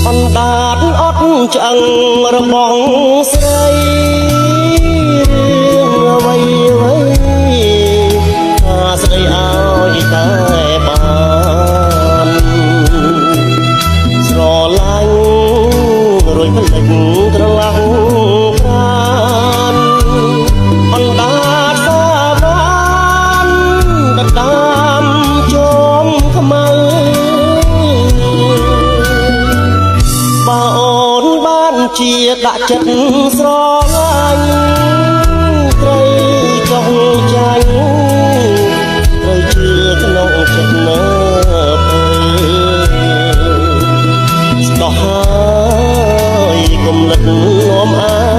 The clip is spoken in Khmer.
អណ្ដាតអត់ឆ្អឹងរបងស្រីអ្វីអ្វីថាស្រីឲ្យតែបានស្រឡាញ់រួចផ្លេចត្រឡប់ប្រានអណ្ដាតសាបានដណ្ដើមជុំខ្មៅបើអូនបានជាដាក់ចិត្តស្រឡាញ់ត្រូវចង់ចាញ់ត្រូវជឿក្នុងចិត្តនៅពេលស្ដោះហើយកុំលិតនាំអា